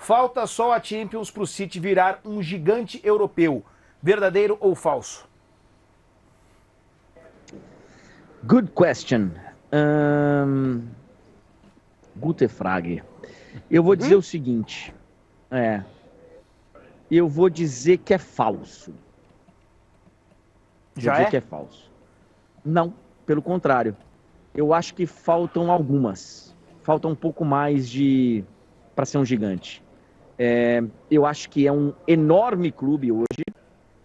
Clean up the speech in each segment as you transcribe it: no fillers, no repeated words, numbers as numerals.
Falta só a Champions para o City virar um gigante europeu. Verdadeiro ou falso? Good question. Gute Frage. Eu vou dizer o seguinte. Eu vou dizer que é falso. Vou dizer que é falso. Não, pelo contrário. Eu acho que faltam algumas. Falta um pouco mais para ser um gigante. Eu acho que é um enorme clube hoje,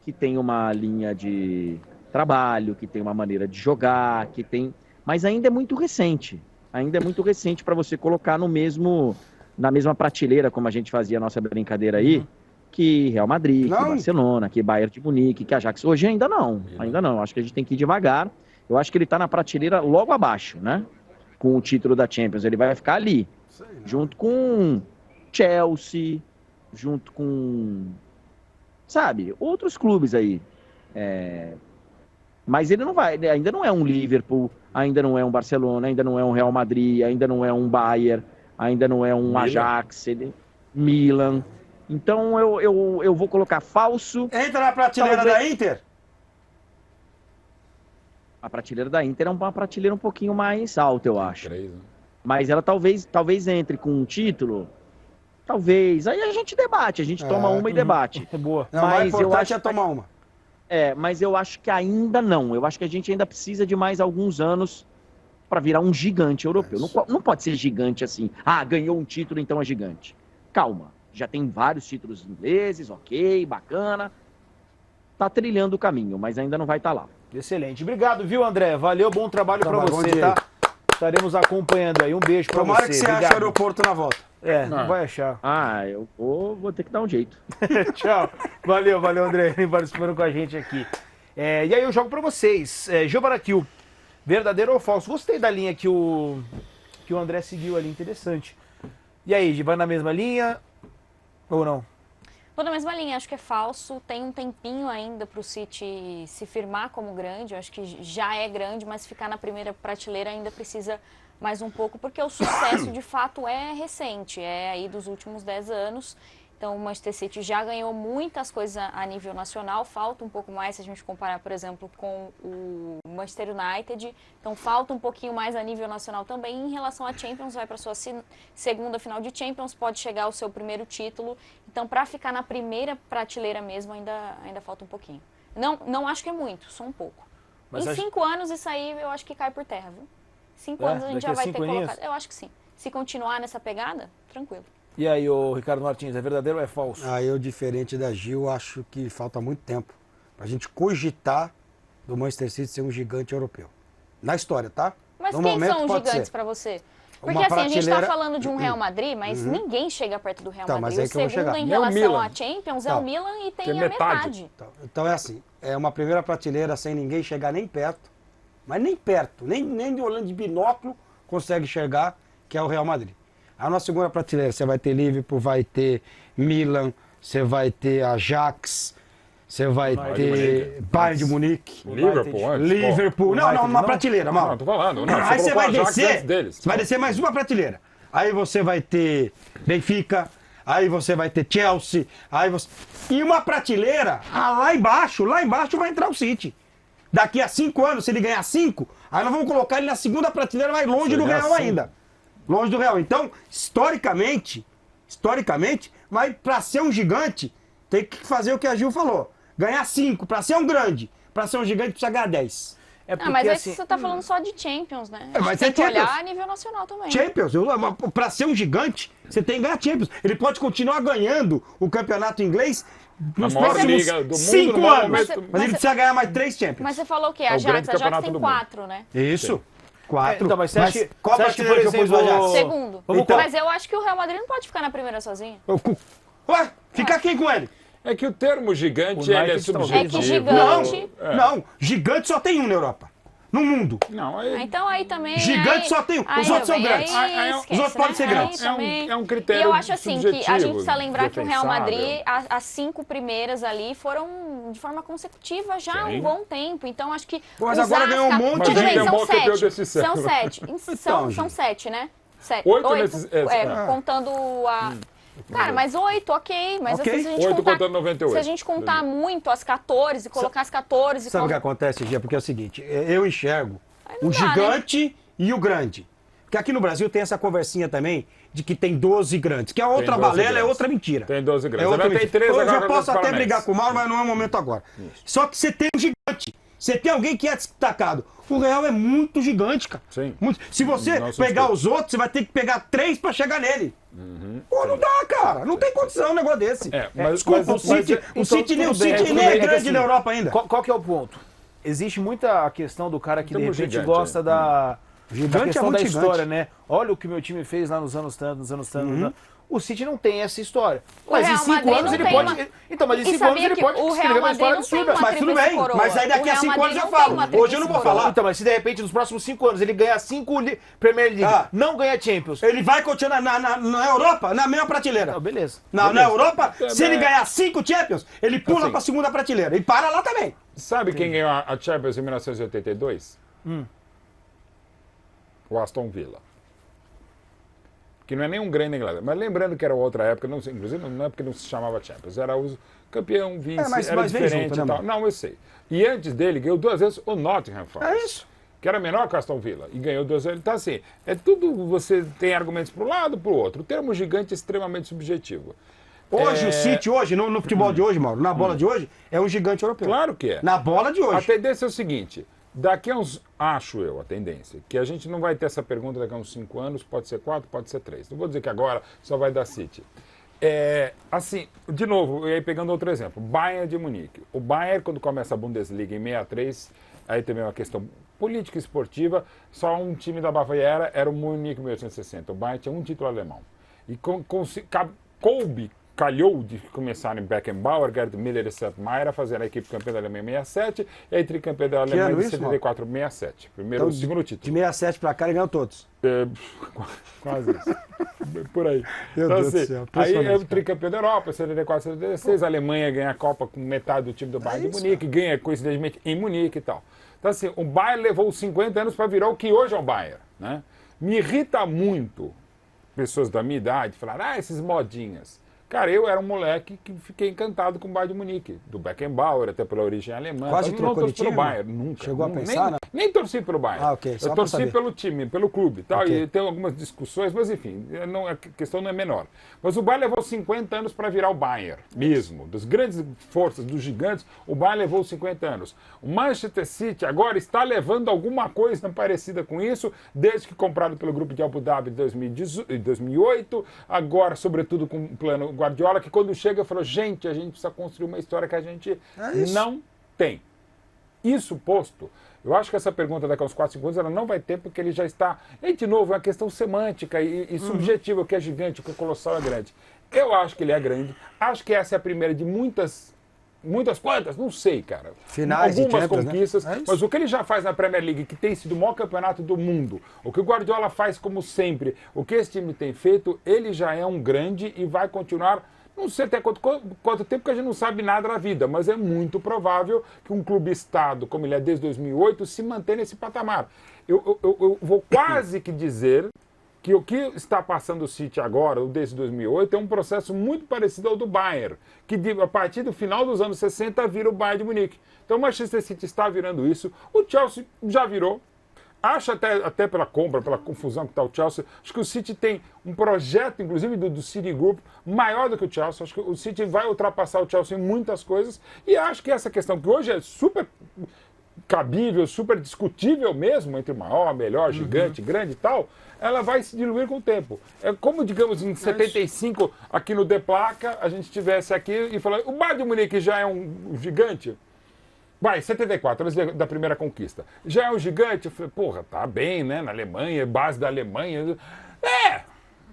que tem uma linha de trabalho, que tem uma maneira de jogar, mas ainda é muito recente. Ainda é muito recente para você colocar na mesma prateleira, como a gente fazia a nossa brincadeira aí, que Real Madrid, que Barcelona, que Bayern de Munique, que Ajax. Hoje ainda não. Acho que a gente tem que ir devagar. Eu acho que ele está na prateleira logo abaixo, né? Com o título da Champions. Ele vai ficar ali, junto com Chelsea, junto com, sabe, outros clubes aí. Mas ele não vai, ainda não é um Liverpool, ainda não é um Barcelona, ainda não é um Real Madrid, ainda não é um Bayern, ainda não é um Ajax, Milan. Então eu vou colocar falso. Entra na prateleira da Inter? A prateleira da Inter é uma prateleira um pouquinho mais alta, eu acho. Mas ela talvez entre com um título. Talvez. Aí a gente debate, a gente toma uma e debate. Boa. Não, mas eu acho que é tomar uma. Mas eu acho que ainda não. Eu acho que a gente ainda precisa de mais alguns anos para virar um gigante europeu. Não pode ser gigante assim. Ganhou um título, então é gigante. Calma. Já tem vários títulos ingleses, ok, bacana. Tá trilhando o caminho, mas ainda não vai estar lá. Excelente. Obrigado, viu, André? Valeu, bom trabalho para você, tá? Estaremos acompanhando aí. Um beijo para você. Tomara que você ache o aeroporto na volta. Não vai achar. Eu vou ter que dar um jeito. Tchau. Valeu, André, participando com a gente aqui. E aí eu jogo para vocês. Giovaratil, verdadeiro ou falso? Gostei da linha que o André seguiu ali, interessante. E aí, vai na mesma linha ou não? Vou na mesma linha, acho que é falso. Tem um tempinho ainda para o City se firmar como grande. Eu acho que já é grande, mas ficar na primeira prateleira ainda precisa mais um pouco, porque o sucesso de fato é recente, é aí dos últimos 10 anos. Então o Manchester City já ganhou muitas coisas a nível nacional, falta um pouco mais se a gente comparar, por exemplo, com o Manchester United. Então falta um pouquinho mais a nível nacional também. Em relação à Champions, vai para sua segunda final de Champions, pode chegar ao seu primeiro título. Então para ficar na primeira prateleira mesmo, ainda falta um pouquinho. Não acho que é muito, só um pouco. Mas em 5 anos isso aí eu acho que cai por terra, viu? 5 anos a gente já vai ter colocado. Eu acho que sim. Se continuar nessa pegada, tranquilo. E aí, o Ricardo Martins, é verdadeiro ou é falso? Eu, diferente da Gil, acho que falta muito tempo pra gente cogitar do Manchester City ser um gigante europeu. Na história, tá? Mas quem são os gigantes pra você? Porque assim, a gente tá falando de um Real Madrid, mas ninguém chega perto do Real Madrid. Mas o segundo em relação à Champions é o Milan e tem a metade. Então é assim, é uma primeira prateleira sem ninguém chegar nem perto, mas nem perto, nem olhando de binóculo consegue enxergar, que é o Real Madrid. A nossa segunda prateleira, você vai ter Liverpool, vai ter Milan, você vai ter Ajax, você vai ter Bayern de Munique. Liverpool. Não, uma prateleira, mal. Não, tô falando. Aí você vai descer, você vai descer mais uma prateleira. Aí você vai ter Benfica, aí você vai ter Chelsea, e uma prateleira, lá embaixo vai entrar o City. Daqui a 5 anos, se ele ganhar 5, aí nós vamos colocar ele na segunda prateleira, mais longe do Real ainda. Longe do Real. Então, historicamente, mas para ser um gigante, tem que fazer o que a Gil falou. Ganhar 5. Para ser um grande, para ser um gigante, precisa ganhar 10. Mas aí você tá falando só de Champions, né? Mas tem que olhar a nível nacional também. Champions. Para ser um gigante, você tem que ganhar Champions. Ele pode continuar ganhando o campeonato inglês nos próximos 5 anos. Mas ele precisa ganhar mais 3 Champions. Mas você falou o quê? A Ajax tem 4, né? Isso. 4. Então, mas você acha que, qual prateleira que eu pus o Ajax? Segundo. Mas eu acho que o Real Madrid não pode ficar na primeira sozinho. Ué, fica quem com ele? É que o termo gigante ele é subjetivo. É que gigante... Não, gigante só tem um na Europa. No mundo. Então aí também... Gigante só tem um. Os outros são grandes. Os outros podem ser grandes. É um critério. E eu acho assim que a gente precisa lembrar que o Real defensável. Madrid, as 5 primeiras ali foram de forma consecutiva já há um bom tempo. Então acho que. Mas agora ganhou um monte tudo de bem, bom que deu desse são século. 7. Então, são 7, né? 7. 8 contando Cara, mas 8, ok. Mas Ok. assim, se a gente 8 contar, contando 98. se a gente contar muito as 14, colocar as 14... Sabe o que acontece, Gia? Porque é o seguinte, eu enxergo não o dá, gigante e o grande. Porque aqui no Brasil tem essa conversinha também de que tem 12 grandes, que é outra 12 balela, é grandes. outra mentira. Tem 12 grandes. É outra Agora tem mentira. 13 Eu agora já com posso os até Paranaenses. brigar com o Mauro, mas não é o momento agora. Só que você tem um gigante. Você tem alguém que é destacado. O Real é muito gigante, cara. Sim. Muito. Se você Não se pegar discute. os outros, você vai ter que pegar 3 pra chegar nele. Pô, não dá, cara. Não tem condição um negócio desse. Desculpa, o City, então, o City nem tudo bem, é que grande assim, na Europa ainda. Qual que é o ponto? Existe muita a questão do cara que de Temos repente gigante, gosta da Gigante é questão muito da gigante. história, né? Olha o que meu time fez lá nos anos tantos, nos anos tantos. O City não tem essa história. Mas em Real 5 Madrid anos não ele tem pode. uma- Então, mas em E 5 anos sabia ele que pode o Real escrever uma Madrid história não tem absurda. uma Mas tudo tríplice bem, coroa. mas aí daqui O a Real 5 anos Madrid eu não tem falo. uma Hoje eu não tríplice vou coroa. falar. Então, mas se de repente nos próximos 5 anos ele ganhar 5 Premier League, Ah. não ganha Champions. Ele vai continuar na Europa, na mesma prateleira. Não, beleza. Na Europa, se ele Também. ganhar 5 Champions, ele pula Assim. pra segunda prateleira. E para lá também. Sabe quem ganhou a Champions em 1982? O Aston Villa. Que não é nem um grande Inglaterra. Mas lembrando que era outra época, não, inclusive não é porque não se chamava Champions, era o campeão, vice, mas era vem diferente junto, né, e tal. mano? Não, eu sei. E antes dele, ganhou 2 vezes o Nottingham Forest. É isso. Que era menor que o Aston Villa. E ganhou 2 vezes. Então, assim, é tudo, você tem argumentos para um lado para o outro. O termo gigante é extremamente subjetivo. Hoje, o City, hoje, no futebol de hoje, Mauro, na bola de hoje, é um gigante europeu. Claro que é. Na bola de A hoje. tendência é o seguinte, daqui a uns, acho eu, a tendência, que a gente não vai ter essa pergunta daqui a uns 5 anos, pode ser 4, pode ser 3. Não vou dizer que agora só vai dar City. Assim, de novo, e aí pegando outro exemplo, Bayern de Munique. O Bayern, quando começa a Bundesliga em 63, aí também uma questão política e esportiva, só um time da Baviera era o Munique em 1860. O Bayern tinha um título alemão. E calhou de começar em Beckenbauer, Gerd Müller e Sepp Maier a fazer a equipe campeã da Alemanha em 67 e a tricampeã da Alemanha ano de isso, 74 para 67. Primeiro, Então, o segundo De título. 67 pra cá, ele ganhou todos. Quase isso. Por aí. Meu Então, Deus do assim, céu, aí é impressionante, o tricampeão da Europa, 74, 76. A Alemanha ganha a Copa com metade do time do Bayern de Munique, ganha coincidentemente em Munique e tal. Então, assim, o Bayern levou 50 anos para virar o que hoje é o Bayern. Né? Me irrita muito pessoas da minha idade falar, esses modinhas. Cara, eu era um moleque que fiquei encantado com o Bayern de Munique, do Beckenbauer, até pela origem alemã. Quase Eu não trocou de torci pelo time, Bayern, nunca. Chegou a Nem- pensar, não? Nem torci pelo Bayern. Ah, ok, só Eu pra torci saber. pelo time, pelo clube e tal, Ok. e tem algumas discussões, mas enfim, a questão não é menor. Mas o Bayern levou 50 anos para virar o Bayern, mesmo. Das grandes forças, dos gigantes, o Bayern levou 50 anos. O Manchester City agora está levando alguma coisa parecida com isso, desde que comprado pelo grupo de Abu Dhabi em 2008, agora, sobretudo, com o plano Guardiola, que quando chega falou, gente, a gente precisa construir uma história que a gente isso. não tem. Isso posto, eu acho que essa pergunta daqui a uns 4, 5 anos ela não vai ter, porque ele já está. E, de novo, é uma questão semântica e subjetiva, o que é gigante, o que é colossal é grande. Eu acho que ele é grande, acho que essa é a primeira de muitas quantas? Não sei, cara. Finais de Algumas Champions, né? conquistas, É isso. mas o que ele já faz na Premier League, que tem sido o maior campeonato do mundo, o que o Guardiola faz como sempre, o que esse time tem feito, ele já é um grande e vai continuar. Não sei até quanto tempo, que a gente não sabe nada da vida, mas é muito provável que um clube-estado, como ele é desde 2008, se mantenha nesse patamar. Eu vou quase que dizer que o que está passando o City agora, o desde 2008, é um processo muito parecido ao do Bayern, que a partir do final dos anos 60 vira o Bayern de Munique. Então o Manchester City está virando isso, o Chelsea já virou. Acho até pela compra, pela confusão que está o Chelsea, acho que o City tem um projeto, inclusive do City Group, maior do que o Chelsea. Acho que o City vai ultrapassar o Chelsea em muitas coisas. E acho que essa questão, que hoje é super cabível, super discutível mesmo, entre maior, melhor, gigante, grande e tal, ela vai se diluir com o tempo. É como, digamos, em 75, aqui no De Placa, a gente estivesse aqui e falando, o Bayern de Munique já é um gigante? Vai, 74, antes da primeira conquista. Já é um gigante? Eu falei, porra, tá bem, né? Na Alemanha, base da Alemanha.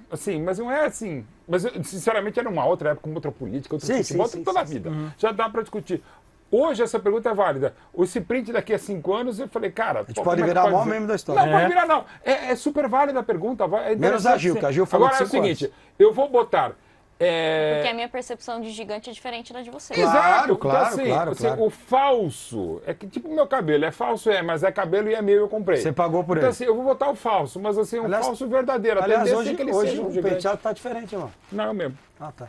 Assim, mas não é assim. Mas, sinceramente, era uma outra época, uma outra política, outro futebol, toda a vida. Já dá para discutir. Hoje essa pergunta é válida. Esse print daqui a 5 anos, eu falei, cara... A gente pode virar o maior meme da história. Não, pode virar não. É super válida a pergunta. Menos a Gil, que a Gil falou Agora é o de 5 seguinte, anos. eu vou botar Porque a minha percepção de gigante é diferente da de vocês. Exato, Claro, então, claro. o falso é que tipo o meu cabelo é falso, mas é cabelo e é meu, eu comprei. Você pagou por Então ele. assim, eu vou botar o falso, mas assim, um Aliás- falso verdadeiro. A Aliás, tendência hoje, é que ele hoje seja um o gigante. penteado tá diferente, irmão. Não, é o mesmo. Ah, tá.